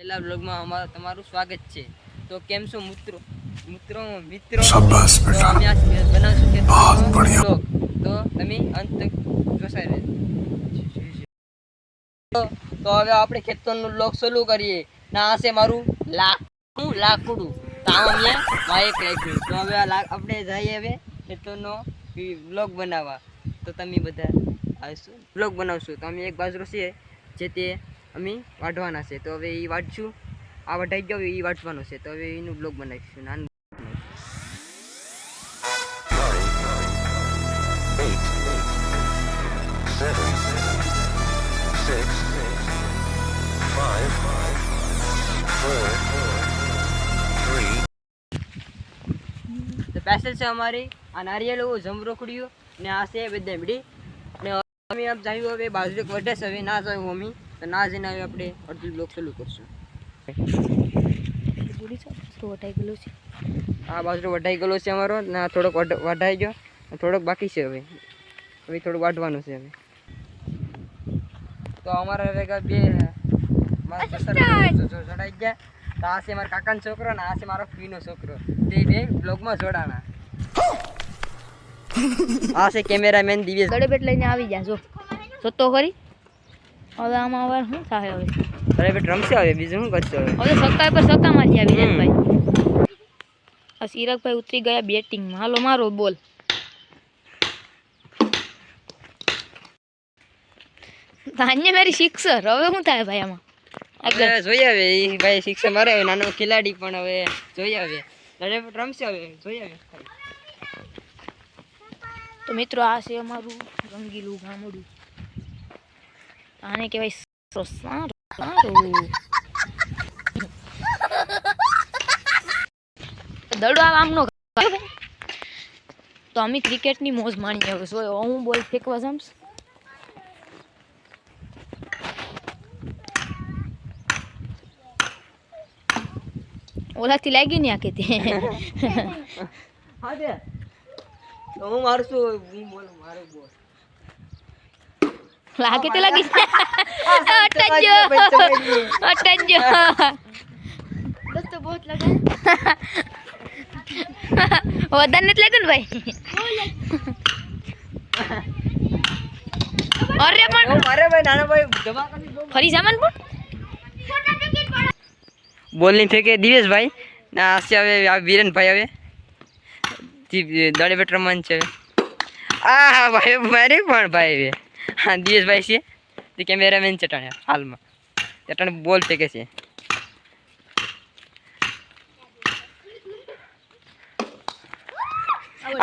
પહેલા બ્લોગમાં અમારું તમારું સ્વાગત છે. તો કેમ છો મિત્રો મિત્રો મિત્રો શાબાશ તો બેટા, અમે આજ બનાવશું કે બહુત બઢિયા. બ્લોગ. તો તમે અંત તક જોસાઈ રહેજો. તો હવે આપણે ખેતરનું બ્લોગ શરૂ કરીએ. ના આ છે મારું લાકડું તો આમ અહીંયા માઇક રાખ્યું. તો હવે આપણે જઈએ હવે ખેતરનો બ્લોગ બનાવવા. તો તમે બધા આવશું બ્લોગ બનાવશું. તો અમે એક બાજરો છે જે તે અમે વાઢવાના છે. તો હવે એ વાઢશું. આ વઢાઈ ગયો એ વાટવાનો છે. તો હવે એનું બ્લોગ બનાવીશું. નાનું 7, 6, 5, 4, 3. તો પેસલ છે અમારી આ નારિયેળ જમરોખડ્યું ને આ છે બેદમડી ને અમે આપ જાયું હવે બાજુ એક વઢે છે. હવે ના જાયું અમે તો ના જઈને હવે આપણે અડધું બ્લોગ ચાલુ કરશું. આ બાજુ વઢાઈ ગયેલો છે અમારો ને આ થોડોક વઢાઈ ગયો થોડોક બાકી છે. હવે થોડુંક વાઢવાનું છે. હવે તો અમારા હવે બે જોડાઈ ગયા. તો આ છે મારા કાકાનો છોકરો ને આ છે મારો ફીનો છોકરો. તે બે બ્લોગમાં જોડાણા. આ છે કેમેરામેન દિવ્યેશ. ગળે લઈને આવી જા જો તો ખરી. હવે આમાં હવે શું થાય? હવે ગળે રમશે. હવે બીજું શું કરશો? હવે સક્કા પર સક્કા મારી આવી વિજયભાઈ. આ સિરકભાઈ ઉતરી ગયા બેટિંગમાં. હાલો મારો બોલ. ધાન્ય મારી સિક્સર. હવે શું થાય ભાઈ આમાં? હવે જોઈએ હવે એ ભાઈ સિક્સર મારે. હવે નાનો ખેલાડી પણ હવે જોઈએ હવે ગળે રમશે. હવે જોઈએ હવે. તો મિત્રો આ છે અમારું રંગીલું ગામડું. આને કહેવાય દડો આમનો. તો અમે ક્રિકેટની મોજ માણી. હવે હું બોલ ફેંકવા જમ્સ. ઓલાથી લાગી ને આખી તે હા દે તો હું મારું છું. હું બોલું મારું બોલ લાગે તો લાગી. અટજો અટજો તો બહુ લગા. વધારે નથી લાગ્યું ને ભાઈ? અરે પણ મારે ભાઈ નાનો ભાઈ જમા કરી દો. ફરી સામાન પણ બોલ ની ફેંકે દિવેશભાઈ ના આશે. હવે આ વિરેનભાઈ હવે દડે બેટ રમવાનું છે. આ હા ભાઈ મારે પણ ભાઈ હવે હા દિવેશભાઈ છે તે કેમેરામેન છે ટાણે હાલમાં. ટાણે બોલ ફેંકે છે.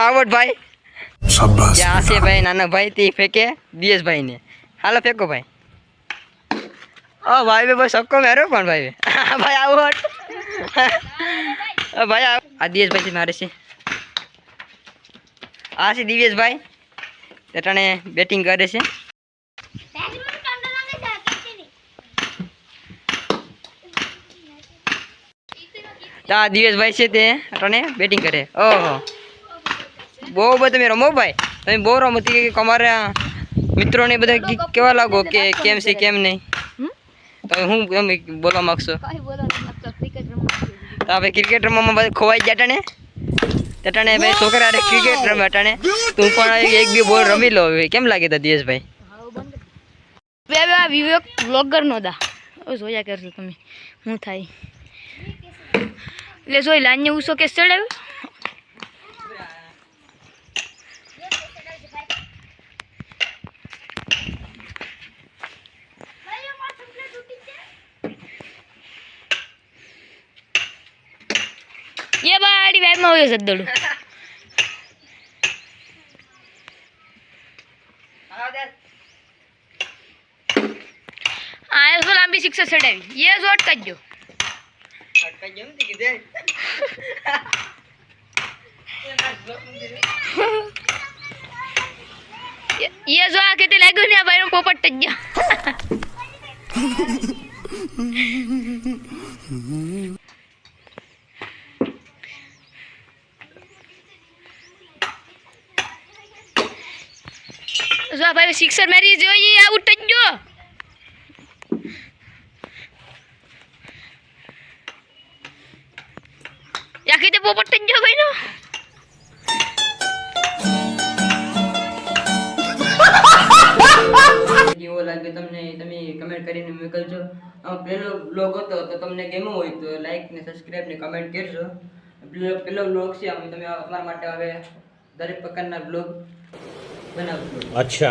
આવડ ભાઈ શાબાશ ત્યાં છે બેટા. ભાઈ નાના ભાઈ તે ફેંકે દિવેશભાઈ ને. હાલો ફેંકો ભાઈ. ભાઈ ભાઈ સક્કો મેરો પણ ભાઈ ભાઈ આવડ ભાઈ આ દિવેશભાઈ મારે છે. આ છે દિવેશભાઈ ટાણે બેટિંગ કરે છે. તો આ દિવેશભાઈ છે તે ટાણે બેટિંગ કરે. ઓહો બહુ બધું તમે રમો ભાઈ. તમે બહુ રમો. અમારા મિત્રોને બધા કેવા લાગો કે કેમ છે કેમ નહીં? તમે હું એમ બોલવા માંગશો? તો આપણે ક્રિકેટ રમવામાં બધા ખોવાઈ ગયા ટાણે ટાણે ભાઈ છોકરા અરે ક્રિકેટ રમે ટાણે તું પણ એક બે બોલ રમી લો. કેમ લાગે તા દિયેશભાઈ? વિવેક બ્લોગર નો દા. હવે જોયા કરશો તમે શું થાય. એટલે જોઈ લાન્ય ઉસો કે ચડાવ્યો. એ બાડી વાઈમાં હોય સદ્દડું. આ તો લાંબી શિક્ષા ચડાવી. એ જોટ કરજો. એ જો આ કેતે લાગ્યું ને આ ભાઈ પોપટ જ ગયો. જો ભાઈ સિક્સર મારી જોઈએ આઉટ જ ગયો. કીધે પોપટ જ જો ભાઈ નો કેવો લાગે તમને તમે કમેન્ટ કરીને મોકલજો. પેલો બ્લોગ હતો તો તમને ગમ્યો હોય તો લાઈક ને સબસ્ક્રાઇબ ને કમેન્ટ કરજો. પેલો બ્લોગ છે અમે તમે અમારા માટે હવે દરેક પ્રકારના બ્લોગ બનાવજો. अच्छा